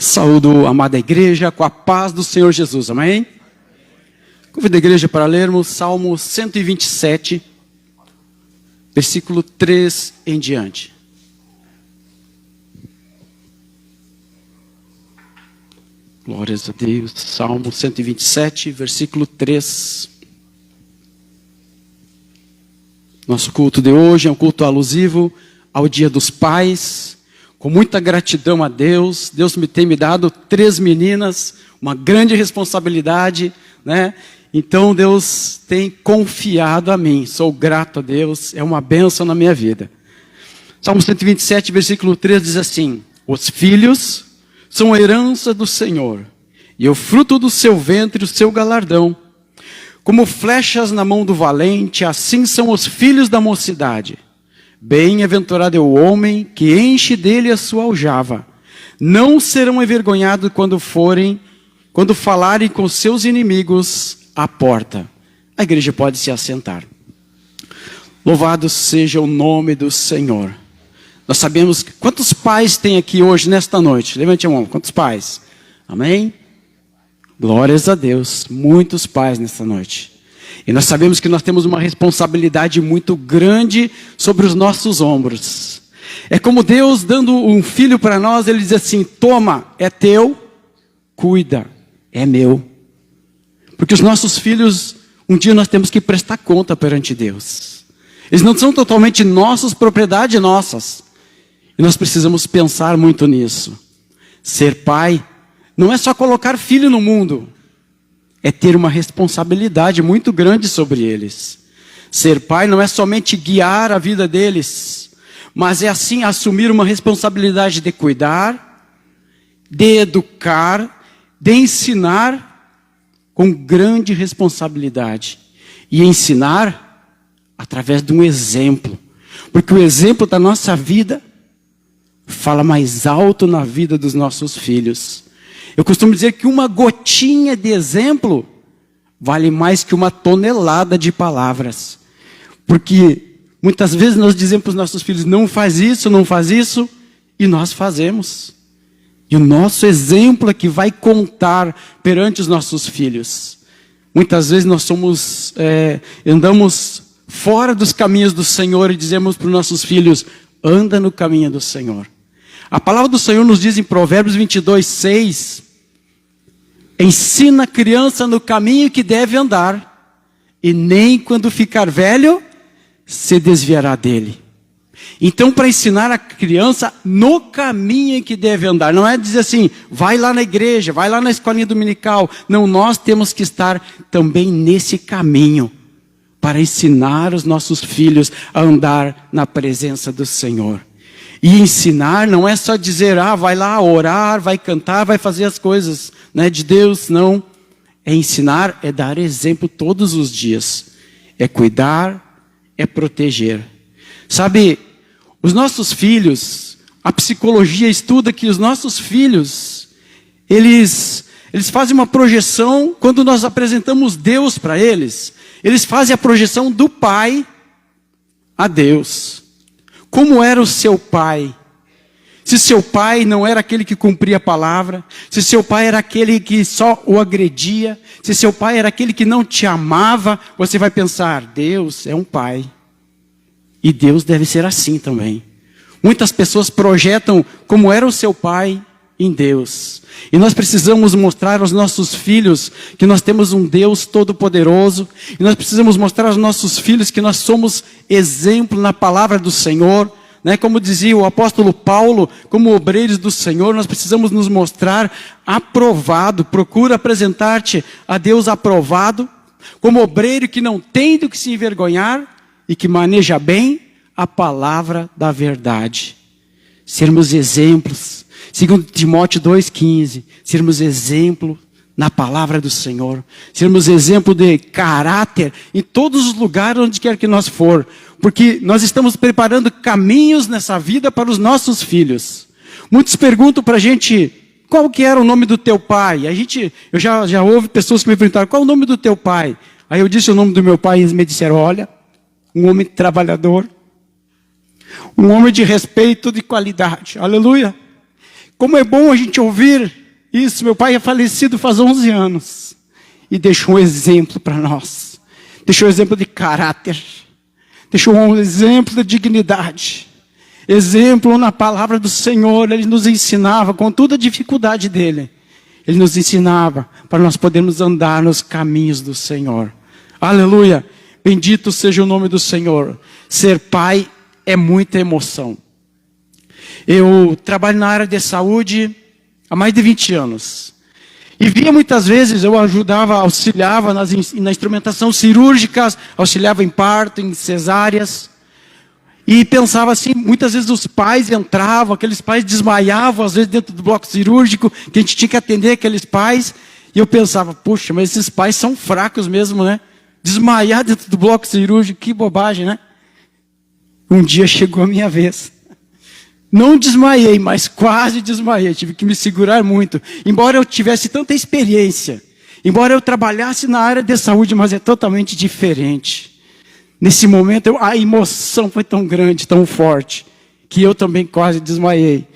Saúdo a amada igreja com a paz do Senhor Jesus, amém? Convido a igreja para lermos Salmo 127, versículo 3 em diante. Glórias a Deus, Salmo 127, versículo 3. Nosso culto de hoje é um culto alusivo ao Dia dos Pais. Com muita gratidão a Deus, Deus tem me dado 3 meninas, uma grande responsabilidade, né? Então Deus tem confiado a mim, sou grato a Deus, é uma bênção na minha vida. Salmo 127, versículo 3 diz assim: os filhos são a herança do Senhor, e o fruto do seu ventre o seu galardão. Como flechas na mão do valente, assim são os filhos da mocidade. Bem-aventurado é o homem que enche dele a sua aljava. Não serão envergonhados quando falarem com seus inimigos à porta. A igreja pode se assentar. Louvado seja o nome do Senhor. Nós sabemos quantos pais tem aqui hoje, nesta noite. Levante a mão, quantos pais? Amém? Glórias a Deus, muitos pais nesta noite. E nós sabemos que nós temos uma responsabilidade muito grande sobre os nossos ombros. É como Deus dando um filho para nós, Ele diz assim: toma, é teu, cuida, é meu. Porque os nossos filhos, um dia nós temos que prestar conta perante Deus. Eles não são totalmente nossos, propriedade nossas. E nós precisamos pensar muito nisso. Ser pai não é só colocar filho no mundo. É ter uma responsabilidade muito grande sobre eles. Ser pai não é somente guiar a vida deles, mas é assim assumir uma responsabilidade de cuidar, de educar, de ensinar com grande responsabilidade. E ensinar através de um exemplo. Porque o exemplo da nossa vida fala mais alto na vida dos nossos filhos. Eu costumo dizer que uma gotinha de exemplo vale mais que uma tonelada de palavras. Porque muitas vezes nós dizemos para os nossos filhos: não faz isso, e nós fazemos. E o nosso exemplo é que vai contar perante os nossos filhos. Muitas vezes nós andamos fora dos caminhos do Senhor e dizemos para os nossos filhos: anda no caminho do Senhor. A palavra do Senhor nos diz em Provérbios 22, 6, ensina a criança no caminho que deve andar, e nem quando ficar velho, se desviará dele. Então, para ensinar a criança no caminho em que deve andar, não é dizer assim, vai lá na igreja, vai lá na escolinha dominical. Não, nós temos que estar também nesse caminho, para ensinar os nossos filhos a andar na presença do Senhor. E ensinar não é só dizer, vai lá orar, vai cantar, vai fazer as coisas, né, de Deus. Não. É ensinar, é dar exemplo todos os dias. É cuidar, é proteger. Sabe, os nossos filhos, a psicologia estuda que os nossos filhos, eles fazem uma projeção quando nós apresentamos Deus para eles. Eles fazem a projeção do pai a Deus. Como era o seu pai? Se seu pai não era aquele que cumpria a palavra, se seu pai era aquele que só o agredia, se seu pai era aquele que não te amava, você vai pensar: Deus é um pai. E Deus deve ser assim também. Muitas pessoas projetam como era o seu pai em Deus. E nós precisamos mostrar aos nossos filhos que nós temos um Deus todo-poderoso. E nós precisamos mostrar aos nossos filhos que nós somos exemplo na palavra do Senhor. Né? Como dizia o apóstolo Paulo, como obreiros do Senhor, nós precisamos nos mostrar aprovado. Procura apresentar-te a Deus aprovado, como obreiro que não tem do que se envergonhar e que maneja bem a palavra da verdade. Sermos exemplos. Segundo Timóteo 2,15, sermos exemplo na palavra do Senhor, sermos exemplo de caráter em todos os lugares onde quer que nós for, porque nós estamos preparando caminhos nessa vida para os nossos filhos. Muitos perguntam para a gente, qual que era o nome do teu pai? Eu já ouvi pessoas que me perguntaram, qual é o nome do teu pai? Aí eu disse o nome do meu pai e eles me disseram, olha, um homem trabalhador, um homem de respeito, de qualidade, aleluia. Como é bom a gente ouvir isso. Meu pai é falecido faz 11 anos. E deixou um exemplo para nós. Deixou um exemplo de caráter. Deixou um exemplo de dignidade. Exemplo na palavra do Senhor. Ele nos ensinava com toda a dificuldade dele. Ele nos ensinava para nós podermos andar nos caminhos do Senhor. Aleluia. Bendito seja o nome do Senhor. Ser pai é muita emoção. Eu trabalho na área de saúde há mais de 20 anos. E via muitas vezes, eu ajudava, auxiliava na instrumentação cirúrgica, auxiliava em parto, em cesáreas. E pensava assim, muitas vezes os pais entravam, aqueles pais desmaiavam, às vezes dentro do bloco cirúrgico, que a gente tinha que atender aqueles pais. E eu pensava, puxa, mas esses pais são fracos mesmo, né? Desmaiar dentro do bloco cirúrgico, que bobagem, né? Um dia chegou a minha vez. Não desmaiei, mas quase desmaiei. Tive que me segurar muito. Embora eu tivesse tanta experiência, embora eu trabalhasse na área de saúde, mas é totalmente diferente. Nesse momento, a emoção foi tão grande, tão forte, que eu também quase desmaiei.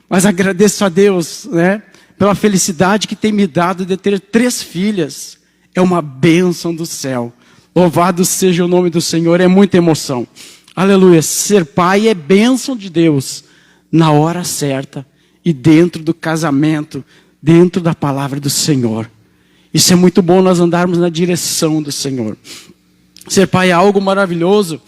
Mas agradeço a Deus, né, pela felicidade que tem me dado de ter 3 filhas. É uma bênção do céu. Louvado seja o nome do Senhor, é muita emoção. Aleluia. Ser pai é bênção de Deus. Na hora certa e dentro do casamento, dentro da palavra do Senhor. Isso é muito bom, nós andarmos na direção do Senhor. Ser pai é algo maravilhoso,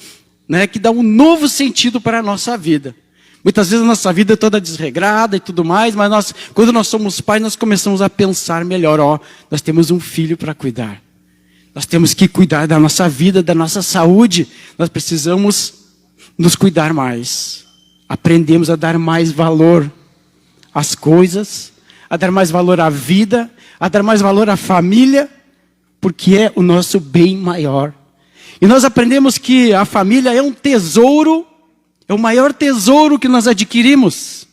né, que dá um novo sentido para a nossa vida. Muitas vezes a nossa vida é toda desregrada e tudo mais, mas quando nós somos pais, nós começamos a pensar melhor. Nós temos um filho para cuidar. Nós temos que cuidar da nossa vida, da nossa saúde. Nós precisamos nos cuidar mais. Aprendemos a dar mais valor às coisas, a dar mais valor à vida, a dar mais valor à família, porque é o nosso bem maior. E nós aprendemos que a família é um tesouro, é o maior tesouro que nós adquirimos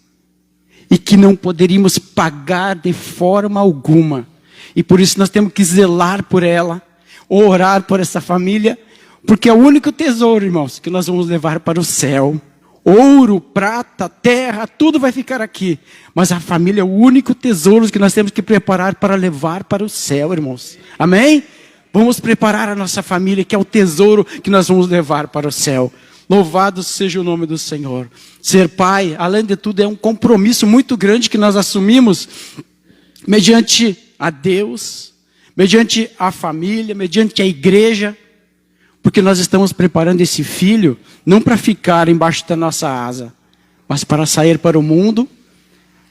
e que não poderíamos pagar de forma alguma. E por isso nós temos que zelar por ela, orar por essa família, porque é o único tesouro, irmãos, que nós vamos levar para o céu. Ouro, prata, terra, tudo vai ficar aqui. Mas a família é o único tesouro que nós temos que preparar para levar para o céu, irmãos. Amém? Vamos preparar a nossa família, que é o tesouro que nós vamos levar para o céu. Louvado seja o nome do Senhor. Ser pai, além de tudo, é um compromisso muito grande que nós assumimos mediante a Deus, mediante a família, mediante a igreja. Porque nós estamos preparando esse filho não para ficar embaixo da nossa asa, mas para sair para o mundo,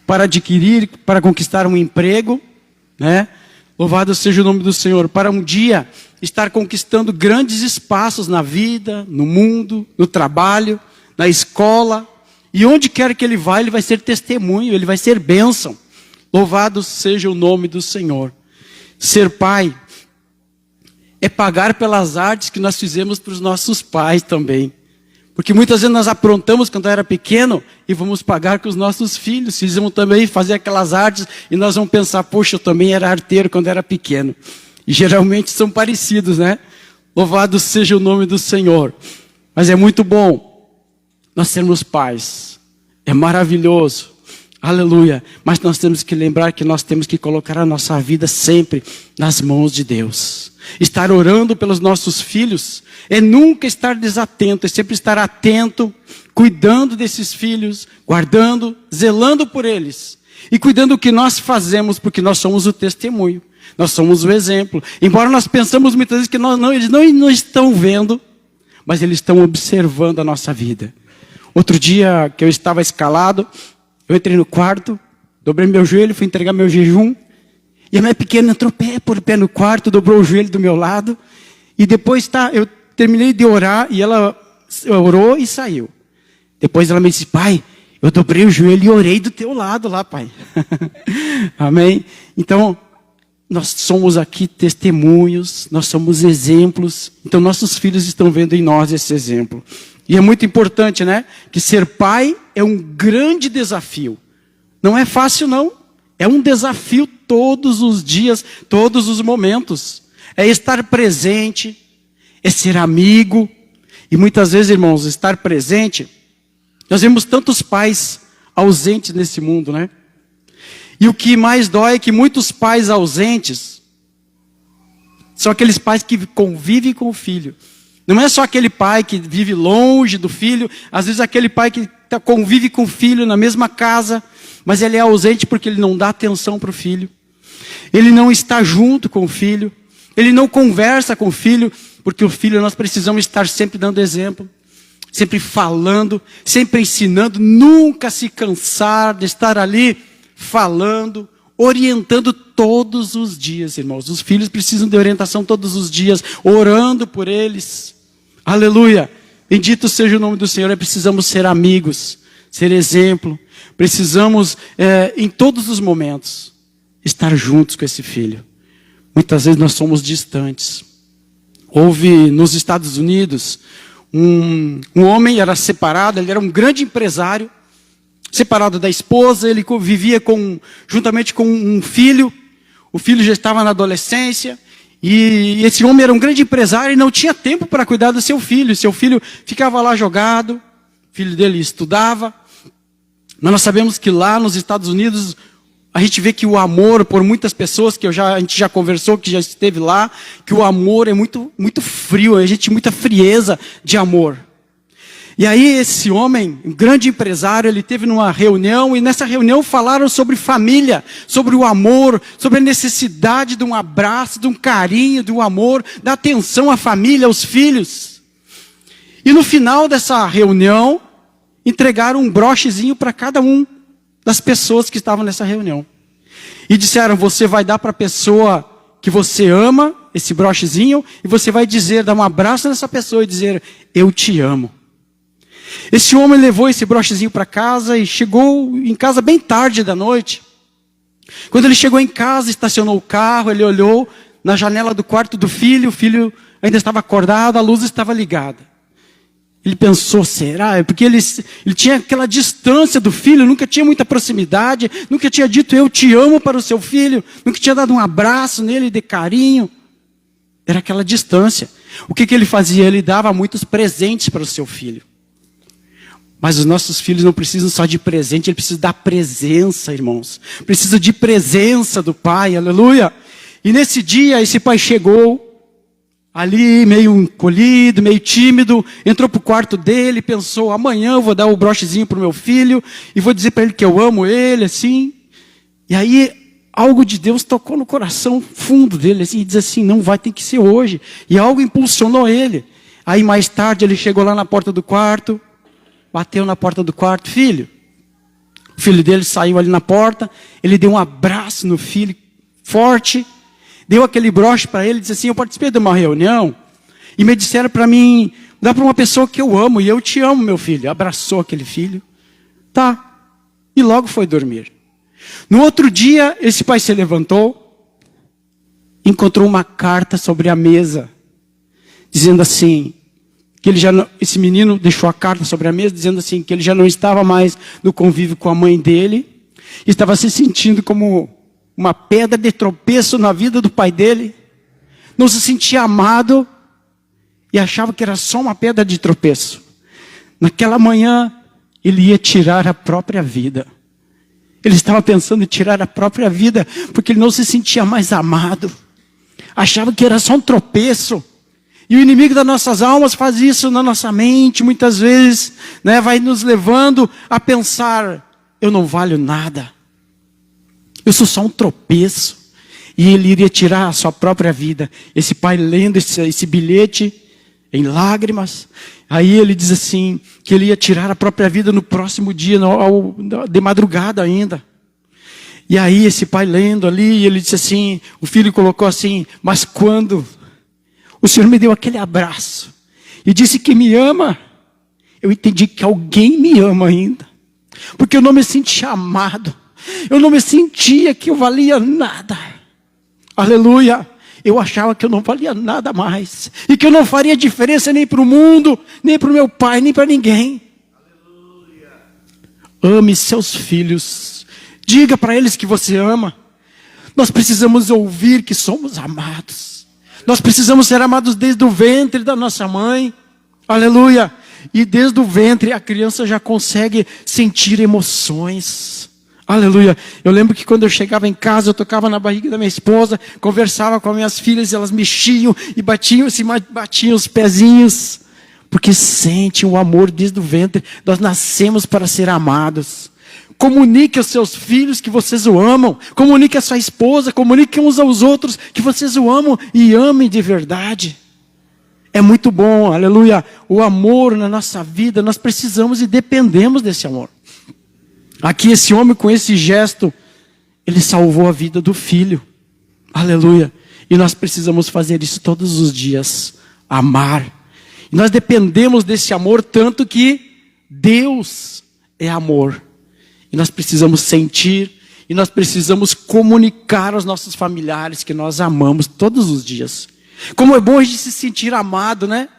para adquirir, para conquistar um emprego, né? Louvado seja o nome do Senhor, para um dia estar conquistando grandes espaços na vida, no mundo, no trabalho, na escola, e onde quer que ele vai ser testemunho, ele vai ser bênção. Louvado seja o nome do Senhor. Ser pai é pagar pelas artes que nós fizemos para os nossos pais também. Porque muitas vezes nós aprontamos quando era pequeno e vamos pagar com os nossos filhos. Eles vão também fazer aquelas artes e nós vamos pensar, poxa, eu também era arteiro quando era pequeno. E geralmente são parecidos, né? Louvado seja o nome do Senhor. Mas é muito bom nós sermos pais. É maravilhoso. Aleluia. Mas nós temos que lembrar que nós temos que colocar a nossa vida sempre nas mãos de Deus. Estar orando pelos nossos filhos é nunca estar desatento, é sempre estar atento, cuidando desses filhos, guardando, zelando por eles. E cuidando do que nós fazemos, porque nós somos o testemunho. Nós somos o exemplo. Embora nós pensamos muitas vezes que eles não estão vendo, mas eles estão observando a nossa vida. Outro dia que eu estava escalado, eu entrei no quarto, dobrei meu joelho, fui entregar meu jejum. E a minha pequena entrou pé por pé no quarto, dobrou o joelho do meu lado. E depois eu terminei de orar e ela orou e saiu. Depois ela me disse, pai, eu dobrei o joelho e orei do teu lado lá, pai. Amém? Então, nós somos aqui testemunhos, nós somos exemplos. Então, nossos filhos estão vendo em nós esse exemplo. E é muito importante, né? Que ser pai é um grande desafio. Não é fácil, não. É um desafio todos os dias, todos os momentos. É estar presente, é ser amigo. E muitas vezes, irmãos, estar presente. Nós vemos tantos pais ausentes nesse mundo, né? E o que mais dói é que muitos pais ausentes são aqueles pais que convivem com o filho. Não é só aquele pai que vive longe do filho, às vezes aquele pai que convive com o filho na mesma casa, mas ele é ausente porque ele não dá atenção para o filho. Ele não está junto com o filho, ele não conversa com o filho, porque o filho nós precisamos estar sempre dando exemplo, sempre falando, sempre ensinando, nunca se cansar de estar ali falando, orientando todos os dias, irmãos. Os filhos precisam de orientação todos os dias, orando por eles. Aleluia! Bendito seja o nome do Senhor. Precisamos ser amigos, ser exemplo. Precisamos, em todos os momentos, estar juntos com esse filho. Muitas vezes nós somos distantes. Houve nos Estados Unidos um homem, era separado, ele era um grande empresário, separado da esposa, ele vivia juntamente com um filho. O filho já estava na adolescência. E esse homem era um grande empresário e não tinha tempo para cuidar do seu filho. Seu filho ficava lá jogado, o filho dele estudava. Mas nós sabemos que lá nos Estados Unidos, a gente vê que o amor por muitas pessoas, que a gente já conversou, que já esteve lá, que o amor é muito, muito frio, a gente muita frieza de amor. E aí esse homem, um grande empresário, ele teve numa reunião, e nessa reunião falaram sobre família, sobre o amor, sobre a necessidade de um abraço, de um carinho, de um amor, da atenção à família, aos filhos. E no final dessa reunião, entregaram um brochezinho para cada um das pessoas que estavam nessa reunião. E disseram, você vai dar para a pessoa que você ama, esse brochezinho, e você vai dar um abraço nessa pessoa e dizer, eu te amo. Esse homem levou esse brochezinho para casa e chegou em casa bem tarde da noite. Quando ele chegou em casa, estacionou o carro, ele olhou na janela do quarto do filho, o filho ainda estava acordado, a luz estava ligada. Ele pensou, será? Porque ele tinha aquela distância do filho, nunca tinha muita proximidade, nunca tinha dito eu te amo para o seu filho, nunca tinha dado um abraço nele de carinho. Era aquela distância. O que ele fazia? Ele dava muitos presentes para o seu filho. Mas os nossos filhos não precisam só de presente, eles precisam da presença, irmãos. Precisam de presença do pai, aleluia. E nesse dia, esse pai chegou, ali meio encolhido, meio tímido, entrou para o quarto dele, pensou, amanhã eu vou dar o brochezinho para o meu filho, e vou dizer para ele que eu amo ele, assim. E aí, algo de Deus tocou no coração fundo dele, assim, e diz assim, não vai ter que ser hoje. E algo impulsionou ele. Aí mais tarde, ele chegou lá na porta do quarto, bateu na porta do quarto, filho. O filho dele saiu ali na porta, ele deu um abraço no filho, forte, deu aquele broche para ele, disse assim, eu participei de uma reunião, e me disseram para mim, dá para uma pessoa que eu amo, e eu te amo, meu filho. Abraçou aquele filho, tá, e logo foi dormir. No outro dia, esse pai se levantou, encontrou uma carta sobre a mesa, dizendo assim, que esse menino deixou a carta sobre a mesa, dizendo assim, que ele já não estava mais no convívio com a mãe dele, estava se sentindo como uma pedra de tropeço na vida do pai dele, não se sentia amado, e achava que era só uma pedra de tropeço. Naquela manhã, ele ia tirar a própria vida. Ele estava pensando em tirar a própria vida, porque ele não se sentia mais amado, achava que era só um tropeço. E o inimigo das nossas almas faz isso na nossa mente, muitas vezes, né, vai nos levando a pensar, eu não valho nada. Eu sou só um tropeço. E ele iria tirar a sua própria vida. Esse pai lendo esse bilhete em lágrimas. Aí ele diz assim, que ele ia tirar a própria vida no próximo dia, de madrugada ainda. E aí esse pai lendo ali, ele disse assim, o filho colocou assim, mas quando o Senhor me deu aquele abraço e disse que me ama, eu entendi que alguém me ama ainda. Porque eu não me sentia amado. Eu não me sentia que eu valia nada. Aleluia. Eu achava que eu não valia nada mais. E que eu não faria diferença nem para o mundo, nem para o meu pai, nem para ninguém. Aleluia. Ame seus filhos. Diga para eles que você ama. Nós precisamos ouvir que somos amados. Nós precisamos ser amados desde o ventre da nossa mãe. Aleluia. E desde o ventre a criança já consegue sentir emoções. Aleluia. Eu lembro que quando eu chegava em casa, eu tocava na barriga da minha esposa, conversava com as minhas filhas, elas mexiam e batiam os pezinhos, porque sentem o amor desde o ventre. Nós nascemos para ser amados. Comunique aos seus filhos que vocês o amam. Comunique a sua esposa, comunique uns aos outros que vocês o amam e amem de verdade. É muito bom, aleluia. O amor na nossa vida, nós precisamos e dependemos desse amor. Aqui esse homem com esse gesto, ele salvou a vida do filho. Aleluia. E nós precisamos fazer isso todos os dias. Amar. E nós dependemos desse amor tanto que Deus é amor. E nós precisamos sentir, e nós precisamos comunicar aos nossos familiares que nós amamos todos os dias. Como é bom a gente se sentir amado, né?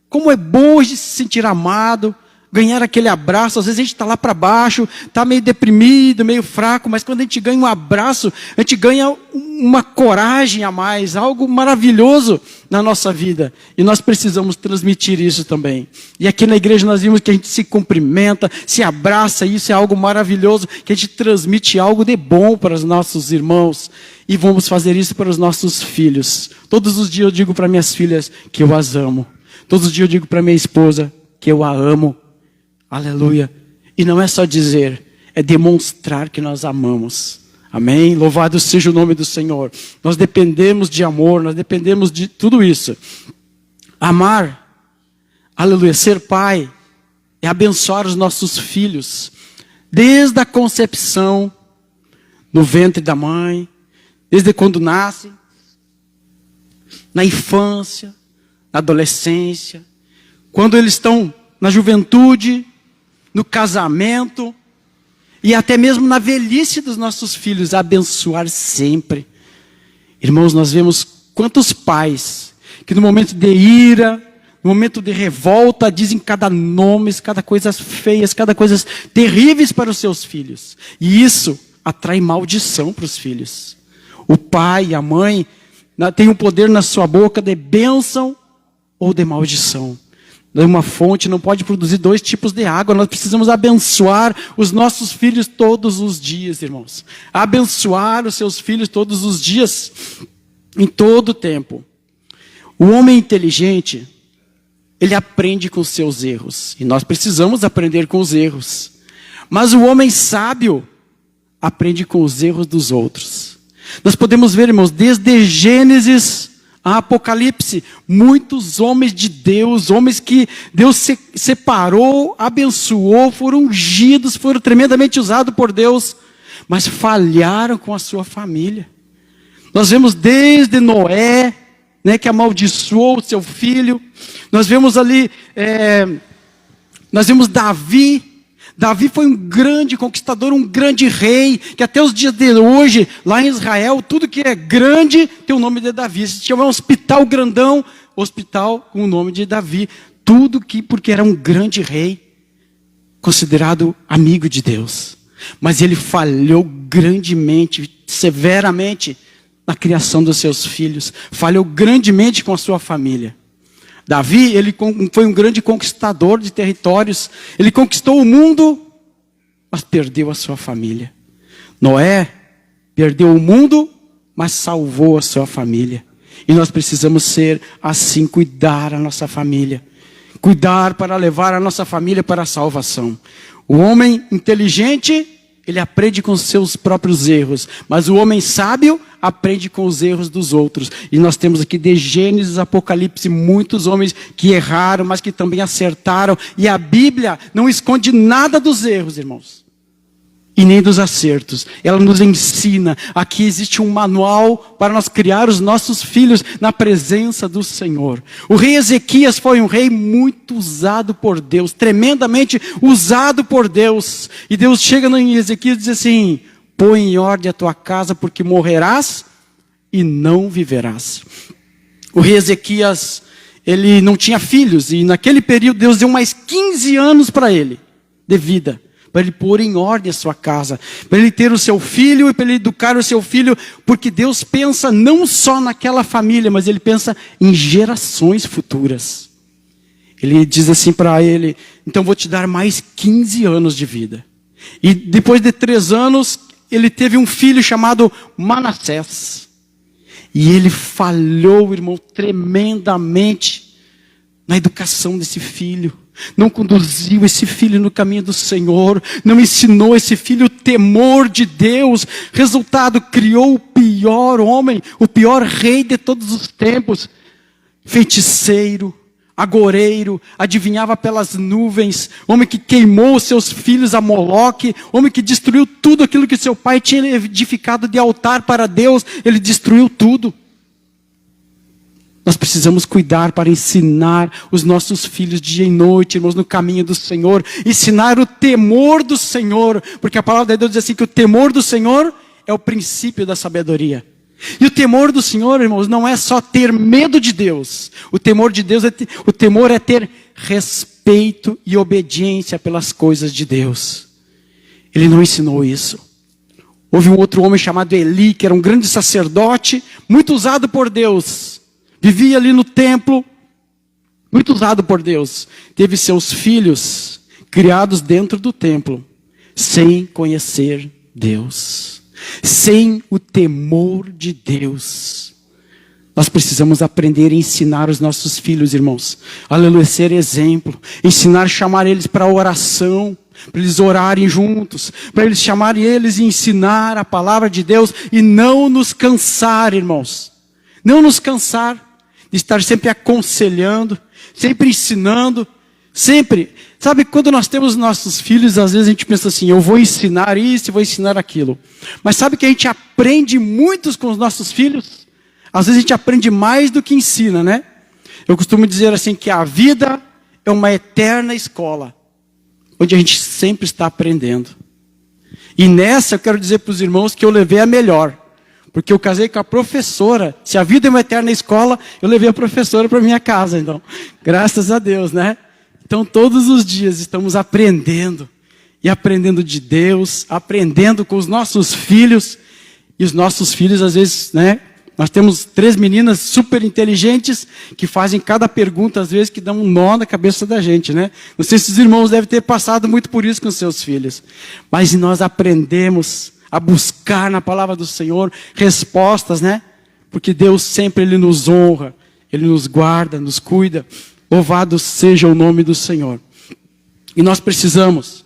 Como é bom a gente se sentir amado, ganhar aquele abraço. Às vezes a gente está lá para baixo, está meio deprimido, meio fraco, mas quando a gente ganha um abraço, a gente ganha uma coragem a mais, algo maravilhoso na nossa vida. E nós precisamos transmitir isso também. E aqui na igreja nós vimos que a gente se cumprimenta, se abraça, e isso é algo maravilhoso, que a gente transmite algo de bom para os nossos irmãos. E vamos fazer isso para os nossos filhos. Todos os dias eu digo para minhas filhas que eu as amo. Todos os dias eu digo para minha esposa que eu a amo. Aleluia. E não é só dizer, é demonstrar que nós amamos. Amém? Louvado seja o nome do Senhor. Nós dependemos de amor, nós dependemos de tudo isso. Amar, aleluia, ser pai, é abençoar os nossos filhos. Desde a concepção, no ventre da mãe, desde quando nascem, na infância, na adolescência, quando eles estão na juventude, no casamento e até mesmo na velhice dos nossos filhos, abençoar sempre. Irmãos, nós vemos quantos pais que no momento de ira, no momento de revolta, dizem cada nome, cada coisa feias, cada coisa terríveis para os seus filhos. E isso atrai maldição para os filhos. O pai e a mãe têm um poder na sua boca de bênção ou de maldição. Uma fonte não pode produzir dois tipos de água. Nós precisamos abençoar os nossos filhos todos os dias, irmãos. Abençoar os seus filhos todos os dias, em todo o tempo. O homem inteligente, ele aprende com os seus erros. E nós precisamos aprender com os erros. Mas o homem sábio aprende com os erros dos outros. Nós podemos ver, irmãos, desde Gênesis a Apocalipse, muitos homens de Deus, homens que Deus separou, abençoou, foram ungidos, foram tremendamente usados por Deus, mas falharam com a sua família. Nós vemos desde Noé, né, que amaldiçoou o seu filho. Nós vemos ali, nós vemos Davi. Davi foi um grande conquistador, um grande rei, que até os dias de hoje, lá em Israel, tudo que é grande tem o nome de Davi. Se tiver um hospital grandão, hospital com o nome de Davi. Tudo que, porque era um grande rei, considerado amigo de Deus. Mas ele falhou grandemente, severamente, na criação dos seus filhos. Falhou grandemente com a sua família. Davi, ele foi um grande conquistador de territórios. Ele conquistou o mundo, mas perdeu a sua família. Noé perdeu o mundo, mas salvou a sua família. E nós precisamos ser assim, cuidar a nossa família. Cuidar para levar a nossa família para a salvação. O homem inteligente, ele aprende com os seus próprios erros. Mas o homem sábio aprende com os erros dos outros. E nós temos aqui de Gênesis, Apocalipse, muitos homens que erraram, mas que também acertaram. E a Bíblia não esconde nada dos erros, irmãos. E nem dos acertos. Ela nos ensina. Aqui existe um manual para nós criar os nossos filhos na presença do Senhor. O rei Ezequias foi um rei muito usado por Deus. Tremendamente usado por Deus. E Deus chega em Ezequias e diz assim: põe em ordem a tua casa, porque morrerás e não viverás. O rei Ezequias, ele não tinha filhos. E naquele período Deus deu mais 15 anos para ele de vida. Para ele pôr em ordem a sua casa, para ele ter o seu filho e para ele educar o seu filho, porque Deus pensa não só naquela família, mas ele pensa em gerações futuras. Ele diz assim para ele: então vou te dar mais 15 anos de vida. E depois de 3 anos, ele teve um filho chamado Manassés. E ele falhou, irmão, tremendamente na educação desse filho. Não conduziu esse filho no caminho do Senhor. Não ensinou esse filho o temor de Deus. Resultado, criou o pior homem, o pior rei de todos os tempos. Feiticeiro, agoreiro, adivinhava pelas nuvens. Homem que queimou seus filhos a Moloque. Homem que destruiu tudo aquilo que seu pai tinha edificado de altar para Deus. Ele destruiu tudo. Nós precisamos cuidar para ensinar os nossos filhos dia e noite, irmãos, no caminho do Senhor. Ensinar o temor do Senhor. Porque a palavra de Deus diz assim que o temor do Senhor é o princípio da sabedoria. E o temor do Senhor, irmãos, não é só ter medo de Deus. O temor de Deus o temor é ter respeito e obediência pelas coisas de Deus. Ele não ensinou isso. Houve um outro homem chamado Eli, que era um grande sacerdote, muito usado por Deus. Vivia ali no templo, muito usado por Deus. Teve seus filhos criados dentro do templo, sem conhecer Deus. Sem o temor de Deus. Nós precisamos aprender a ensinar os nossos filhos, irmãos. Aleluia, ser exemplo. Ensinar, chamar eles para a oração. Para eles orarem juntos. Para eles chamarem eles e ensinar a palavra de Deus. E não nos cansar, irmãos. Não nos cansar de estar sempre aconselhando. Sempre ensinando. Sempre. Sabe, quando nós temos nossos filhos, às vezes a gente pensa assim, eu vou ensinar isso, vou ensinar aquilo. Mas sabe que a gente aprende muito com os nossos filhos? Às vezes a gente aprende mais do que ensina, né? Eu costumo dizer assim que a vida é uma eterna escola, onde a gente sempre está aprendendo. E nessa eu quero dizer para os irmãos que eu levei a melhor. Porque eu casei com a professora. Se a vida é uma eterna escola, eu levei a professora para minha casa. Então, graças a Deus, né? Então, todos os dias estamos aprendendo. E aprendendo de Deus, aprendendo com os nossos filhos. E os nossos filhos, às vezes, né? Nós temos 3 meninas super inteligentes que fazem cada pergunta, às vezes, que dá um nó na cabeça da gente, né? Não sei se os irmãos devem ter passado muito por isso com seus filhos. Mas nós aprendemos a buscar na palavra do Senhor respostas, né? Porque Deus sempre Ele nos honra, Ele nos guarda, nos cuida. Louvado seja o nome do Senhor. E nós precisamos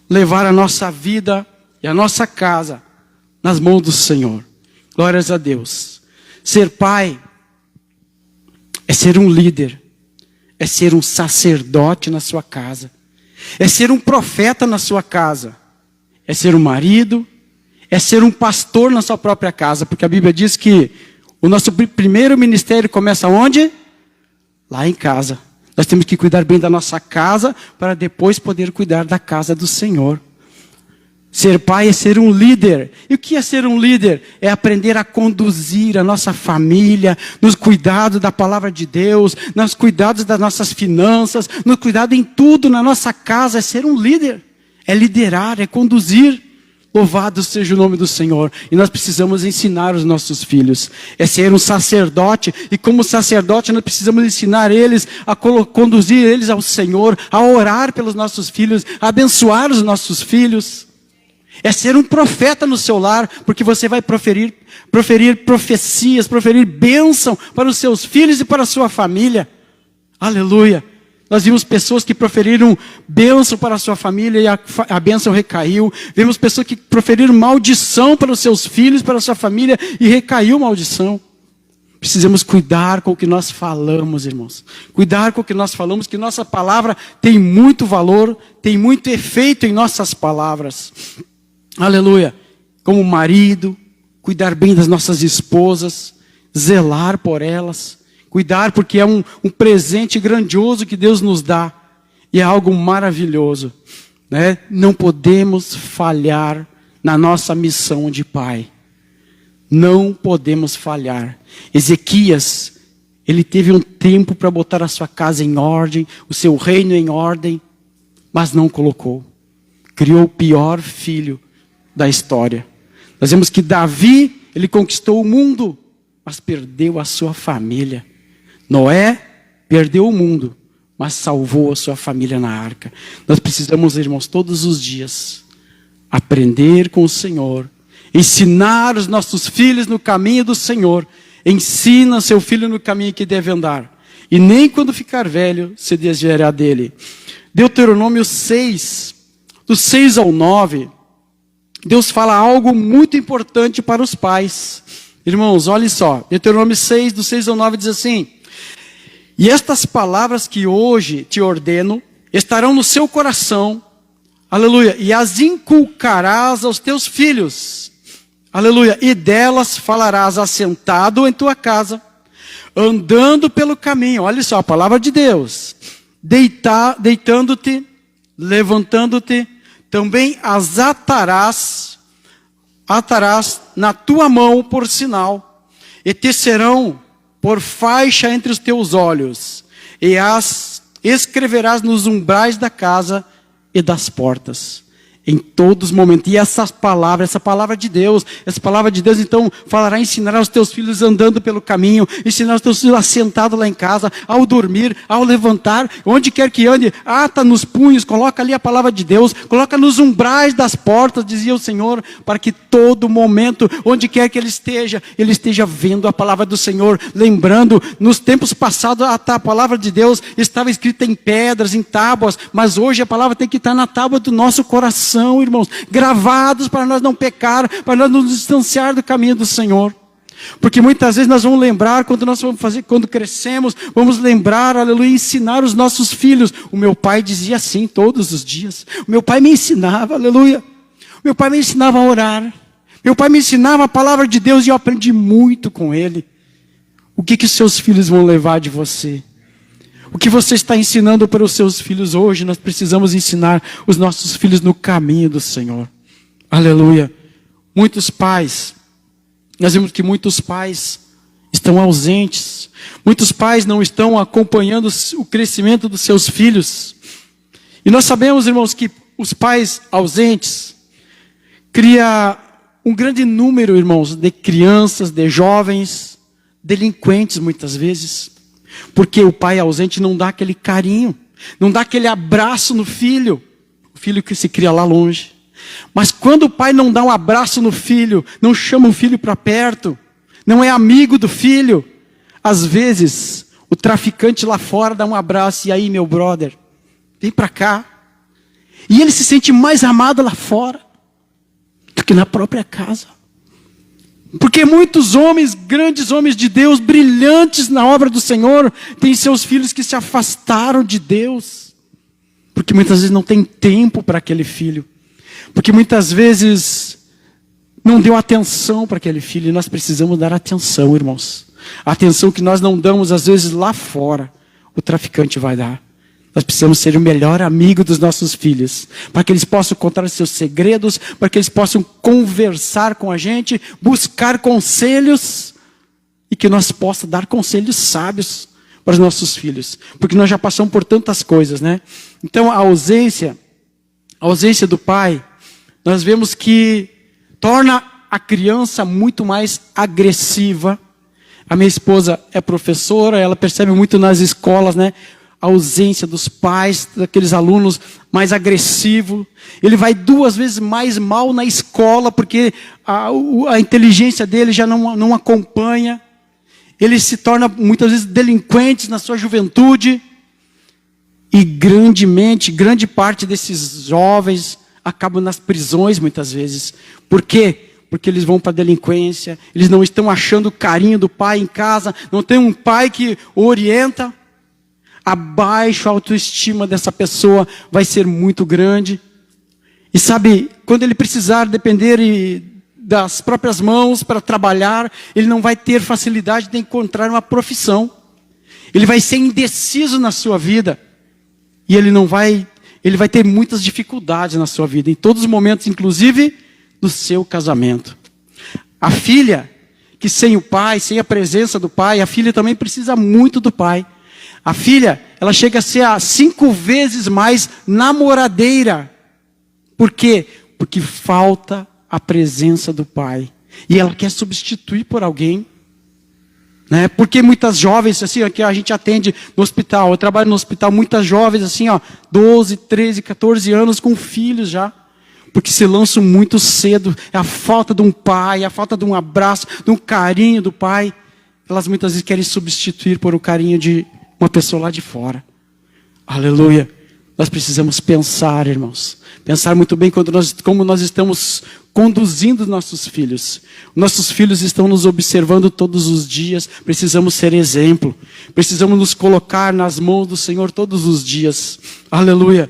levar a nossa vida e a nossa casa nas mãos do Senhor. Glórias a Deus. Ser pai é ser um líder. É ser um sacerdote na sua casa. É ser um profeta na sua casa. É ser um marido. É ser um pastor na sua própria casa. Porque a Bíblia diz que o nosso primeiro ministério começa onde? Lá em casa. Nós temos que cuidar bem da nossa casa para depois poder cuidar da casa do Senhor. Ser pai é ser um líder. E o que é ser um líder? É aprender a conduzir a nossa família, nos cuidados da palavra de Deus, nos cuidados das nossas finanças, no cuidado em tudo na nossa casa. É ser um líder. É liderar, é conduzir. Louvado seja o nome do Senhor. E nós precisamos ensinar os nossos filhos. É ser um sacerdote. E como sacerdote nós precisamos ensinar eles a conduzir eles ao Senhor. A orar pelos nossos filhos. A abençoar os nossos filhos. É ser um profeta no seu lar. Porque você vai proferir profecias, proferir bênção para os seus filhos e para a sua família. Aleluia. Nós vimos pessoas que proferiram bênção para a sua família e a bênção recaiu. Vimos pessoas que proferiram maldição para os seus filhos, para a sua família e recaiu maldição. Precisamos cuidar com o que nós falamos, irmãos. Cuidar com o que nós falamos, que nossa palavra tem muito valor, tem muito efeito em nossas palavras. Aleluia. Como marido, cuidar bem das nossas esposas, zelar por elas. Cuidar porque é um presente grandioso que Deus nos dá. E é algo maravilhoso. Né? Não podemos falhar na nossa missão de pai. Não podemos falhar. Ezequias, ele teve um tempo para botar a sua casa em ordem, o seu reino em ordem, mas não colocou. Criou o pior filho da história. Nós vemos que Davi, ele conquistou o mundo, mas perdeu a sua família. Noé perdeu o mundo, mas salvou a sua família na arca. Nós precisamos, irmãos, todos os dias, aprender com o Senhor, ensinar os nossos filhos no caminho do Senhor. Ensina seu filho no caminho que deve andar, e nem quando ficar velho se desviará dele. Deuteronômio 6, do 6 ao 9, Deus fala algo muito importante para os pais. Irmãos, olhem só, Deuteronômio 6, do 6 ao 9 diz assim: e estas palavras que hoje te ordeno estarão no seu coração, aleluia, e as inculcarás aos teus filhos, aleluia, e delas falarás assentado em tua casa, andando pelo caminho. Olha só a palavra de Deus. Deitando-te, levantando-te, também as atarás na tua mão por sinal, e te serão por faixa entre os teus olhos, e as escreverás nos umbrais da casa e das portas, em todos os momentos. E essa palavra de Deus, então, falará, ensinará os teus filhos andando pelo caminho, ensinará os teus filhos assentados lá em casa, ao dormir, ao levantar, onde quer que ande, ata nos punhos, coloca ali a palavra de Deus, coloca nos umbrais das portas, dizia o Senhor, para que todo momento, onde quer que ele esteja vendo a palavra do Senhor, lembrando, nos tempos passados, a palavra de Deus estava escrita em pedras, em tábuas, mas hoje a palavra tem que estar na tábua do nosso coração, irmãos, gravados para nós não pecar, para nós não nos distanciar do caminho do Senhor. Porque muitas vezes nós vamos lembrar, quando crescemos, vamos lembrar, aleluia, ensinar os nossos filhos. O meu pai dizia assim todos os dias. O meu pai me ensinava, aleluia. O meu pai me ensinava a orar. Meu pai me ensinava a palavra de Deus e eu aprendi muito com ele. O que os seus filhos vão levar de você? O que você está ensinando para os seus filhos hoje? Nós precisamos ensinar os nossos filhos no caminho do Senhor. Aleluia. Muitos pais, nós vemos que muitos pais estão ausentes. Muitos pais não estão acompanhando o crescimento dos seus filhos. E nós sabemos, irmãos, que os pais ausentes criam um grande número, irmãos, de crianças, de jovens, delinquentes muitas vezes. Porque o pai ausente não dá aquele carinho, não dá aquele abraço no filho, o filho que se cria lá longe. Mas quando o pai não dá um abraço no filho, não chama o filho para perto, não é amigo do filho, às vezes o traficante lá fora dá um abraço, e aí meu brother, vem para cá. E ele se sente mais amado lá fora do que na própria casa. Porque muitos homens, grandes homens de Deus, brilhantes na obra do Senhor, têm seus filhos que se afastaram de Deus. Porque muitas vezes não tem tempo para aquele filho. Porque muitas vezes não deu atenção para aquele filho. E nós precisamos dar atenção, irmãos. A atenção que nós não damos, às vezes, lá fora, o traficante vai dar. Nós precisamos ser o melhor amigo dos nossos filhos, para que eles possam contar os seus segredos, para que eles possam conversar com a gente, buscar conselhos, e que nós possamos dar conselhos sábios para os nossos filhos, porque nós já passamos por tantas coisas, né? Então a ausência do pai, nós vemos que torna a criança muito mais agressiva. A minha esposa é professora, ela percebe muito nas escolas, né? A ausência dos pais, daqueles alunos mais agressivos. Ele vai 2 vezes mais mal na escola, porque a inteligência dele já não acompanha. Ele se torna muitas vezes delinquente na sua juventude. E grande parte desses jovens acabam nas prisões muitas vezes. Por quê? Porque eles vão para a delinquência, eles não estão achando o carinho do pai em casa, não tem um pai que o orienta. A baixa autoestima dessa pessoa vai ser muito grande. E sabe, quando ele precisar depender das próprias mãos para trabalhar, ele não vai ter facilidade de encontrar uma profissão. Ele vai ser indeciso na sua vida. E ele vai ter muitas dificuldades na sua vida, em todos os momentos, inclusive do seu casamento. A filha, que sem o pai, sem a presença do pai, a filha também precisa muito do pai. A filha, ela chega a ser 5 vezes mais namoradeira. Por quê? Porque falta a presença do pai. E ela quer substituir por alguém. né? Porque muitas jovens, assim, que a gente atende no hospital, eu trabalho no hospital, muitas jovens, assim, 12, 13, 14 anos com filhos já, porque se lançam muito cedo, é a falta de um pai, a falta de um abraço, de um carinho do pai, elas muitas vezes querem substituir por o carinho de uma pessoa lá de fora. Aleluia. Nós precisamos pensar, irmãos. Pensar muito bem como nós estamos conduzindo nossos filhos. Nossos filhos estão nos observando todos os dias. Precisamos ser exemplo. Precisamos nos colocar nas mãos do Senhor todos os dias. Aleluia.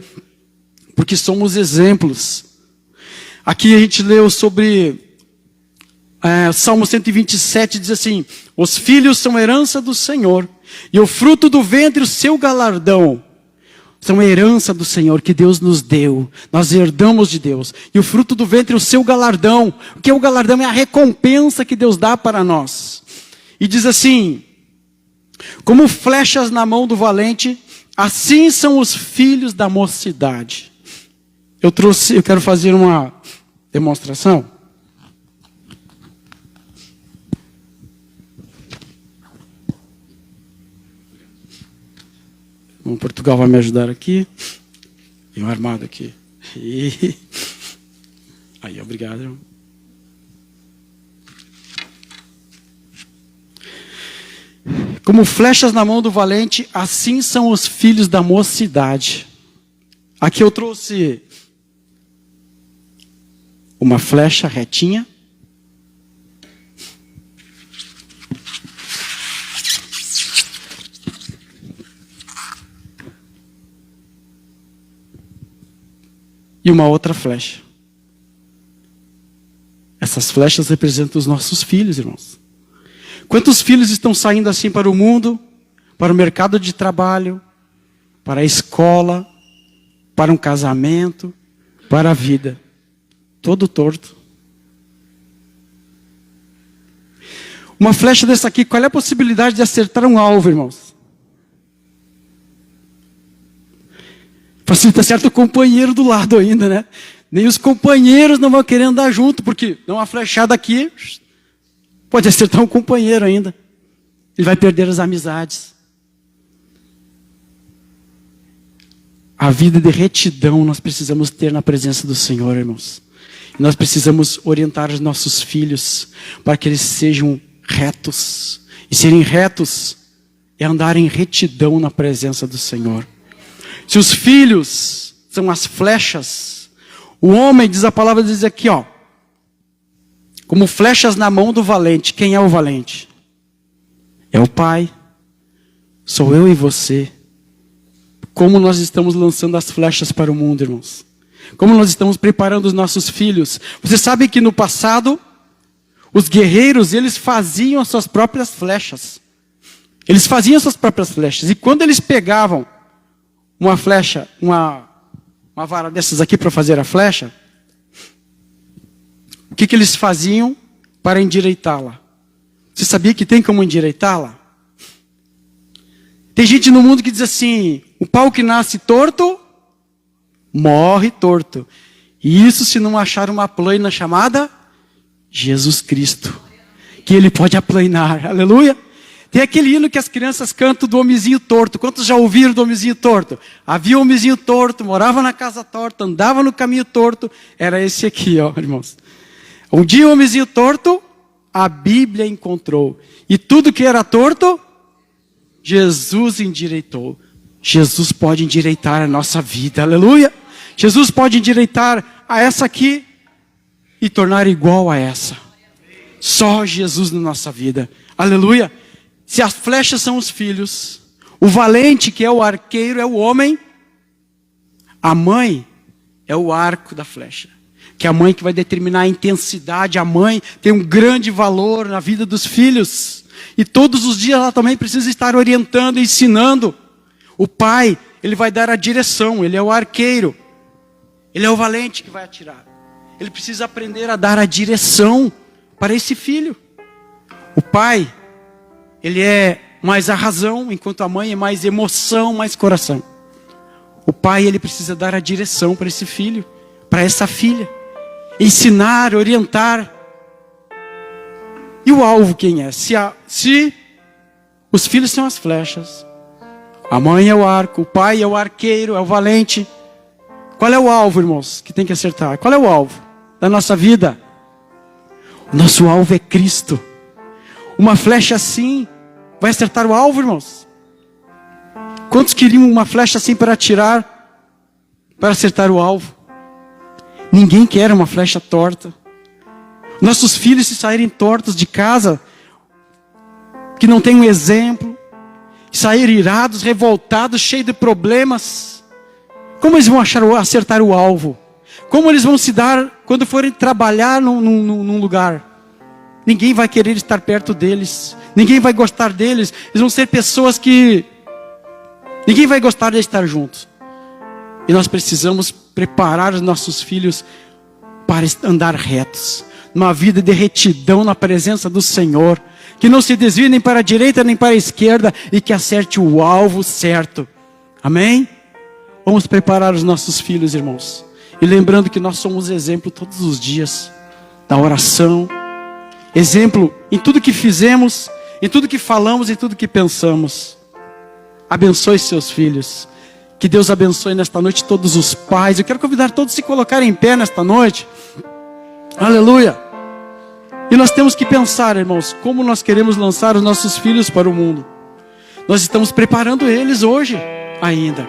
Porque somos exemplos. Aqui a gente leu sobre Salmo 127, diz assim: os filhos são herança do Senhor, e o fruto do ventre o seu galardão. São a herança do Senhor que Deus nos deu. Nós herdamos de Deus. E o fruto do ventre é o seu galardão. O que é o galardão? É a recompensa que Deus dá para nós. E diz assim: como flechas na mão do valente, assim são os filhos da mocidade. Eu quero fazer uma demonstração. O Portugal vai me ajudar aqui. E um armado aqui. Aí, obrigado, irmão. Como flechas na mão do valente, assim são os filhos da mocidade. Aqui eu trouxe uma flecha retinha. E uma outra flecha. Essas flechas representam os nossos filhos, irmãos. Quantos filhos estão saindo assim para o mundo, para o mercado de trabalho, para a escola, para um casamento, para a vida? Todo torto. Uma flecha dessa aqui, qual é a possibilidade de acertar um alvo, irmãos? Facilita certo o companheiro do lado ainda, né? Nem os companheiros não vão querer andar junto, porque dá uma flechada aqui, pode acertar um companheiro ainda. Ele vai perder as amizades. A vida de retidão nós precisamos ter na presença do Senhor, irmãos. E nós precisamos orientar os nossos filhos para que eles sejam retos. E serem retos é andar em retidão na presença do Senhor. Se os filhos são as flechas, o homem, diz a palavra, diz aqui, como flechas na mão do valente. Quem é o valente? É o pai. Sou eu e você. Como nós estamos lançando as flechas para o mundo, irmãos? Como nós estamos preparando os nossos filhos? Você sabe que no passado, os guerreiros, eles faziam as suas próprias flechas. Eles faziam as suas próprias flechas. E quando eles pegavam uma flecha, uma vara dessas aqui para fazer a flecha, o que eles faziam para endireitá-la? Você sabia que tem como endireitá-la? Tem gente no mundo que diz assim: o pau que nasce torto, morre torto. E isso se não achar uma plaina chamada Jesus Cristo, que Ele pode aplainar. Aleluia! Tem aquele hino que as crianças cantam do homenzinho torto. Quantos já ouviram do homenzinho torto? Havia um homenzinho torto, morava na casa torta, andava no caminho torto. Era esse aqui, irmãos. Um dia o homenzinho torto, a Bíblia encontrou. E tudo que era torto, Jesus endireitou. Jesus pode endireitar a nossa vida. Aleluia! Jesus pode endireitar a essa aqui e tornar igual a essa. Só Jesus na nossa vida. Aleluia! Se as flechas são os filhos, o valente, que é o arqueiro, é o homem, a mãe é o arco da flecha. Que é a mãe que vai determinar a intensidade. A mãe tem um grande valor na vida dos filhos. E todos os dias ela também precisa estar orientando, ensinando. O pai, ele vai dar a direção, ele é o arqueiro. Ele é o valente que vai atirar. Ele precisa aprender a dar a direção para esse filho. O pai, ele é mais a razão, enquanto a mãe é mais emoção, mais coração. O pai, ele precisa dar a direção para esse filho, para essa filha. Ensinar, orientar. E o alvo quem é? Se Os filhos são as flechas. A mãe é o arco, o pai é o arqueiro, é o valente. Qual é o alvo, irmãos, que tem que acertar? Qual é o alvo da nossa vida? O nosso alvo é Cristo. Uma flecha assim vai acertar o alvo, irmãos? Quantos queriam uma flecha assim para atirar, para acertar o alvo? Ninguém quer uma flecha torta. Nossos filhos, se saírem tortos de casa, que não tem um exemplo, sair irados, revoltados, cheios de problemas, como eles vão acertar o alvo? Como eles vão se dar quando forem trabalhar num lugar? Ninguém vai querer estar perto deles, ninguém vai gostar deles. Eles vão ser pessoas que ninguém vai gostar de estar juntos. E nós precisamos preparar os nossos filhos para andar retos, numa vida de retidão na presença do Senhor, que não se desvie nem para a direita nem para a esquerda, e que acerte o alvo certo. Amém? Vamos preparar os nossos filhos, irmãos, e lembrando que nós somos exemplo todos os dias da oração, exemplo em tudo que fizemos, em tudo que falamos, em tudo que pensamos. Abençoe seus filhos. Que Deus abençoe nesta noite todos os pais. Eu quero convidar todos a se colocarem em pé nesta noite. Aleluia. E nós temos que pensar, irmãos, como nós queremos lançar os nossos filhos para o mundo. Nós estamos preparando eles hoje ainda.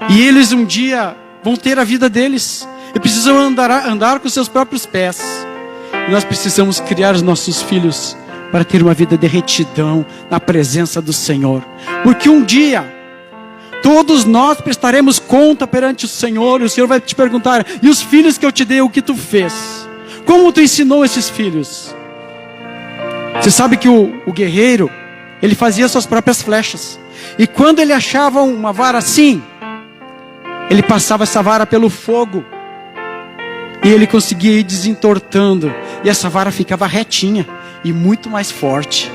E eles um dia vão ter a vida deles. E precisam andar com seus próprios pés. E nós precisamos criar os nossos filhos para ter uma vida de retidão na presença do Senhor. Porque um dia todos nós prestaremos conta perante o Senhor, e o Senhor vai te perguntar: e os filhos que eu te dei, o que tu fez? Como tu ensinou esses filhos? Você sabe que o guerreiro, ele fazia suas próprias flechas. E quando ele achava uma vara assim, ele passava essa vara pelo fogo. E ele conseguia ir desentortando. E essa vara ficava retinha e muito mais forte.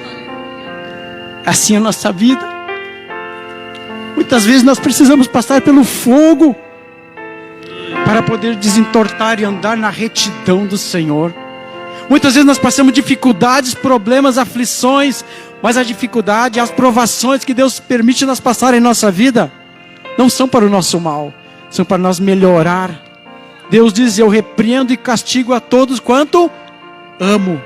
Assim é a nossa vida. Muitas vezes nós precisamos passar pelo fogo para poder desentortar e andar na retidão do Senhor. Muitas vezes nós passamos dificuldades, problemas, aflições, mas a dificuldade, as provações que Deus permite nós passar em nossa vida não são para o nosso mal, são para nós melhorar. Deus diz: eu repreendo e castigo a todos quanto amo.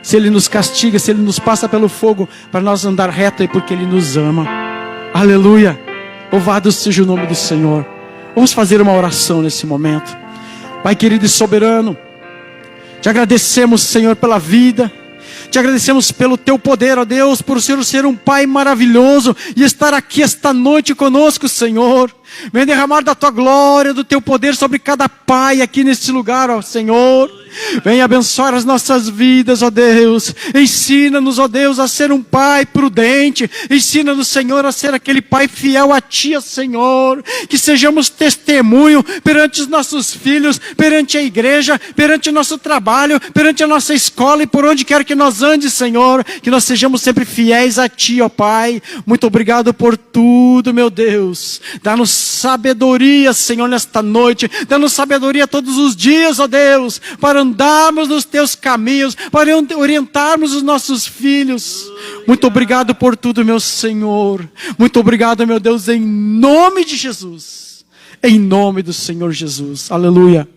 Se Ele nos castiga, se Ele nos passa pelo fogo para nós andar reto, é porque Ele nos ama. Aleluia. Louvado seja o nome do Senhor. Vamos fazer uma oração nesse momento. Pai querido e soberano, te agradecemos, Senhor, pela vida. Te agradecemos pelo teu poder, ó Deus, por o Senhor ser um Pai maravilhoso e estar aqui esta noite conosco, Senhor. Vem derramar da tua glória, do teu poder sobre cada pai aqui neste lugar, ó Senhor. Vem abençoar as nossas vidas, ó Deus. Ensina-nos, ó Deus, a ser um pai prudente. Ensina-nos, Senhor, a ser aquele pai fiel a ti, ó Senhor. Que sejamos testemunho perante os nossos filhos, perante a igreja, perante o nosso trabalho, perante a nossa escola e por onde quer que nós andes, Senhor. Que nós sejamos sempre fiéis a ti, ó Pai. Muito obrigado por tudo, meu Deus. Dá-nos sabedoria, Senhor, nesta noite. Dá-nos sabedoria todos os dias, ó Deus, para andarmos nos teus caminhos, para orientarmos os nossos filhos. Muito obrigado por tudo, meu Senhor. Muito obrigado, meu Deus, em nome de Jesus. Em nome do Senhor Jesus. Aleluia.